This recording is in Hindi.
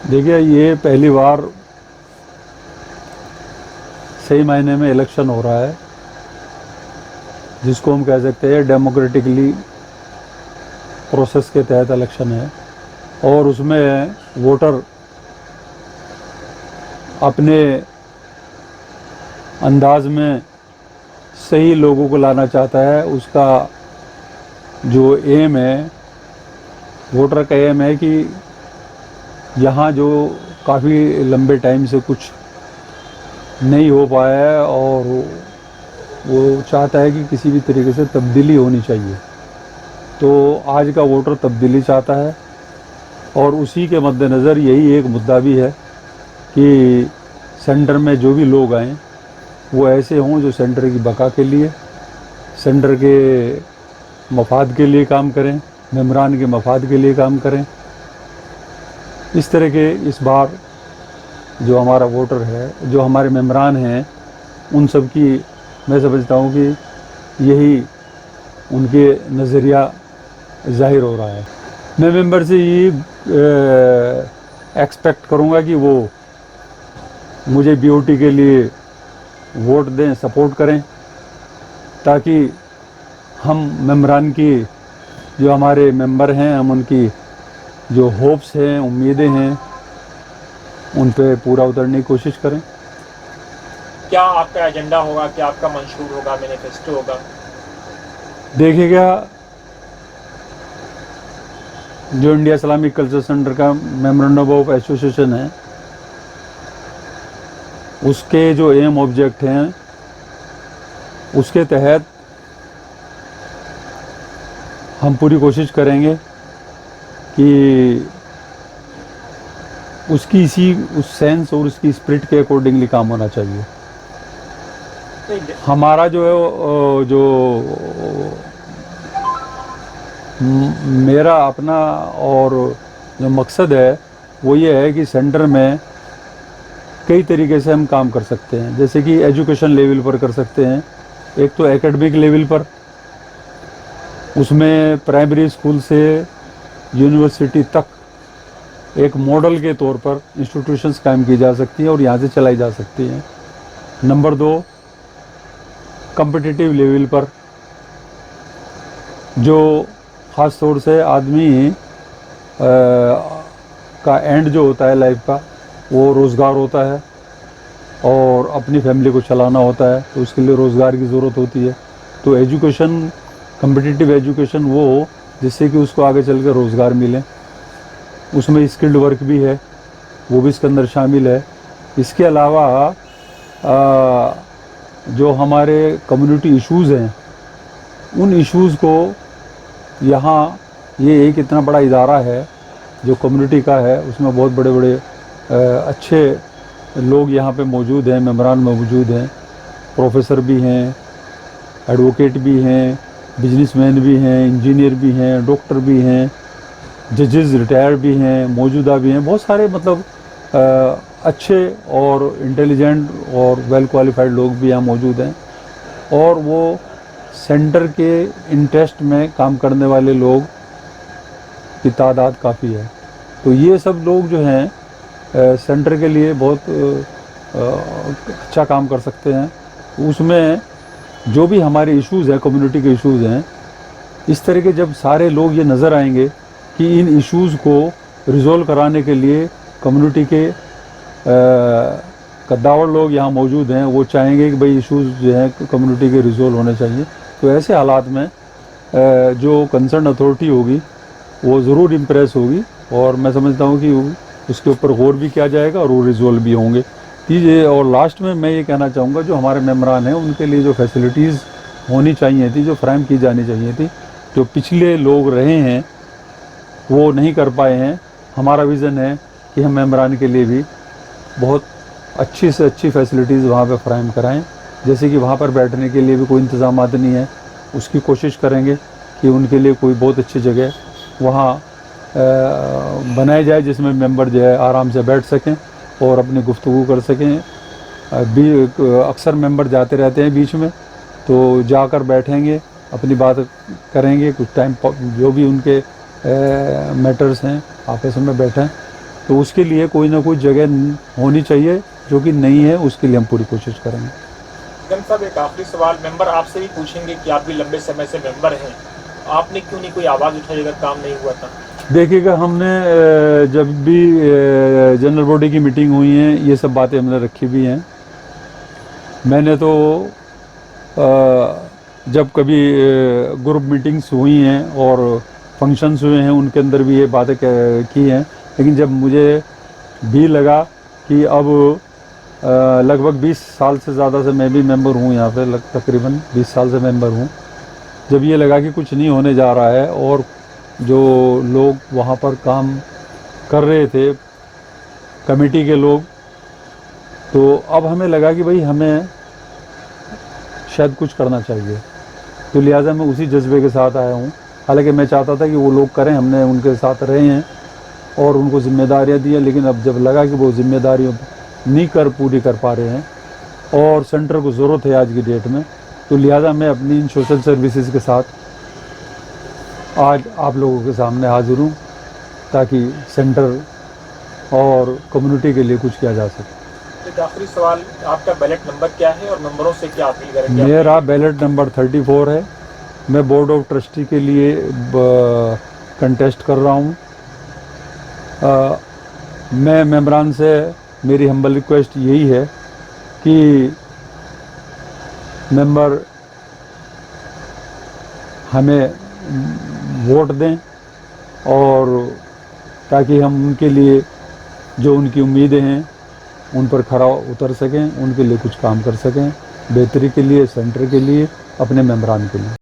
देखिए, ये पहली बार सही मायने में इलेक्शन हो रहा है, जिसको हम कह सकते हैं डेमोक्रेटिकली प्रोसेस के तहत इलेक्शन है। और उसमें वोटर अपने अंदाज में सही लोगों को लाना चाहता है। उसका जो एम है, वोटर का एम है कि यहाँ जो काफ़ी लंबे टाइम से कुछ नहीं हो पाया है, और वो चाहता है कि किसी भी तरीके से तब्दीली होनी चाहिए। तो आज का वोटर तब्दीली चाहता है, और उसी के मद्देनज़र यही एक मुद्दा भी है कि सेंटर में जो भी लोग आएँ वो ऐसे हों जो सेंटर की बका के लिए, सेंटर के मफाद के लिए काम करें, मेम्बरान के मफाद के लिए काम करें। इस तरह के इस बार जो हमारा वोटर है, जो हमारे मेम्बरान हैं, उन सब की मैं समझता हूँ कि यही उनके नज़रिया ज़ाहिर हो रहा है। मैं मेंबर से ये एक्सपेक्ट करूँगा कि वो मुझे बीओटी के लिए वोट दें, सपोर्ट करें, ताकि हम मेम्बरान की, जो हमारे मेंबर हैं, हम उनकी जो होप्स हैं, उम्मीदें हैं, उन पे पूरा उतरने की कोशिश करें। क्या आपका एजेंडा होगा, क्या आपका मंशूर होगा, मैनिफेस्टो होगा? देखिएगा, जो इंडिया इस्लामिक कल्चर सेंटर का मेमोरेंडम ऑफ एसोसिएशन है, उसके जो एम ऑब्जेक्ट हैं, उसके तहत हम पूरी कोशिश करेंगे कि उसकी उस सेंस और उसकी स्पिरिट के अकॉर्डिंगली काम होना चाहिए। हमारा जो है, जो मेरा अपना और जो मकसद है वो ये है कि सेंटर में कई तरीके से हम काम कर सकते हैं। जैसे कि एजुकेशन लेवल पर कर सकते हैं, एक तो एकेडमिक लेवल पर, उसमें प्राइमरी स्कूल से यूनिवर्सिटी तक एक मॉडल के तौर पर इंस्टीट्यूशंस कायम की जा सकती हैं और यहाँ से चलाई जा सकती हैं। नंबर 2, कम्पिटिटिव लेवल पर, जो ख़ास तौर से आदमी का एंड जो होता है लाइफ का, वो रोज़गार होता है और अपनी फैमिली को चलाना होता है, तो उसके लिए रोज़गार की ज़रूरत होती है। तो एजुकेशन, कम्पिटिटिव एजुकेशन वो जिससे कि उसको आगे चल के रोज़गार मिले, उसमें स्किल्ड वर्क भी है, वो भी इसके अंदर शामिल है। इसके अलावा जो हमारे कम्युनिटी इश्यूज़ हैं, उन इश्यूज़ को यहाँ, ये एक इतना बड़ा इदारा है जो कम्युनिटी का है, उसमें बहुत बड़े बड़े अच्छे लोग यहाँ पे मौजूद हैं, मेम्बरान मौजूद हैं, प्रोफेसर भी हैं, एडवोकेट भी हैं, बिजनेसमैन भी हैं, इंजीनियर भी हैं, डॉक्टर भी हैं, जजेस रिटायर्ड भी हैं, मौजूदा भी हैं, बहुत सारे मतलब अच्छे और इंटेलिजेंट और वेल क्वालिफाइड लोग भी यहाँ मौजूद हैं। और वो सेंटर के इंटरेस्ट में काम करने वाले लोग की तादाद काफ़ी है। तो ये सब लोग जो हैं सेंटर के लिए बहुत अच्छा काम कर सकते हैं। उसमें जो भी हमारे इश्यूज़ हैं, कम्युनिटी के इश्यूज़ हैं, इस तरह के जब सारे लोग ये नज़र आएंगे कि इन इश्यूज़ को रिज़ोल्व कराने के लिए कम्युनिटी के कद्दावर लोग यहाँ मौजूद हैं, वो चाहेंगे कि भाई इश्यूज़ जो हैं कम्युनिटी के रिज़ोल्व होने चाहिए। तो ऐसे हालात में जो कंसर्न अथॉरिटी होगी वो ज़रूर इम्प्रेस होगी, और मैं समझता हूँ कि उसके ऊपर गौर भी किया जाएगा और वो रिज़ोल्व भी होंगे। तीसरे और लास्ट में मैं ये कहना चाहूँगा, जो हमारे मेम्बरान हैं उनके लिए जो फैसिलिटीज़ होनी चाहिए थी, जो फ्राहम की जानी चाहिए थी, जो पिछले लोग रहे हैं वो नहीं कर पाए हैं, हमारा विज़न है कि हम मेम्बरान के लिए भी बहुत अच्छी से अच्छी फैसिलिटीज़ वहाँ पे फ्राहम कराएं। जैसे कि वहाँ पर बैठने के लिए भी कोई इंतज़ामात नहीं है, उसकी कोशिश करेंगे कि उनके लिए कोई बहुत अच्छी जगह वहाँ बनाई जाए, जिसमें मेंबर जो है आराम से बैठ सकें और अपनी गुफ्तगू कर सकें। अक्सर मेंबर जाते रहते हैं बीच में, तो जाकर बैठेंगे, अपनी बात करेंगे, कुछ टाइम जो भी उनके मैटर्स हैं आपस में बैठें, तो उसके लिए कोई ना कोई जगह होनी चाहिए, जो कि नहीं है, उसके लिए हम पूरी कोशिश करेंगे। गन साहब, एक आखिरी सवाल, मेंबर आपसे भी पूछेंगे कि आप भी लंबे समय से मेंबर हैं, आपने क्यों नहीं कोई आवाज़ उठाई अगर काम नहीं हुआ था? देखिएगा, हमने जब भी जनरल बॉडी की मीटिंग हुई है, ये सब बातें हमने रखी भी हैं। मैंने तो जब कभी ग्रुप मीटिंग्स हुई हैं और फंक्शंस हुए हैं, उनके अंदर भी ये बातें की हैं। लेकिन जब मुझे भी लगा कि अब लगभग 20 साल से ज़्यादा से मैं भी मेंबर हूँ यहाँ पे, तकरीबन 20 साल से मेंबर हूँ। जब ये लगा कि कुछ नहीं होने जा रहा है और जो लोग वहाँ पर काम कर रहे थे, कमेटी के लोग, तो अब हमें लगा कि भाई हमें शायद कुछ करना चाहिए। तो लिहाजा मैं उसी जज्बे के साथ आया हूँ। हालांकि मैं चाहता था कि वो लोग करें, हमने उनके साथ रहे हैं और उनको जिम्मेदारियाँ दी हैं, लेकिन अब जब लगा कि वो जिम्मेदारियों नहीं पूरी कर पा रहे हैं और सेंटर को ज़रूरत है आज की डेट में, तो लिहाजा मैं अपनी इन सोशल सर्विसेज के साथ आज आप लोगों के सामने हाजिर हूँ, ताकि सेंटर और कम्युनिटी के लिए कुछ किया जा सके। एक आखिरी सवाल, आपका बैलेट नंबर क्या है और मेंबरों से क्या अपील करेंगे? मेरा बैलेट नंबर 34 है। मैं बोर्ड ऑफ ट्रस्टी के लिए कंटेस्ट कर रहा हूँ। मैं मेंबरान से मेरी हम्बल रिक्वेस्ट यही है कि मेंबर हमें वोट दें, और ताकि हम उनके लिए जो उनकी उम्मीदें हैं उन पर खरा उतर सकें, उनके लिए कुछ काम कर सकें, बेहतरी के लिए, सेंटर के लिए, अपने मेंबरान के लिए।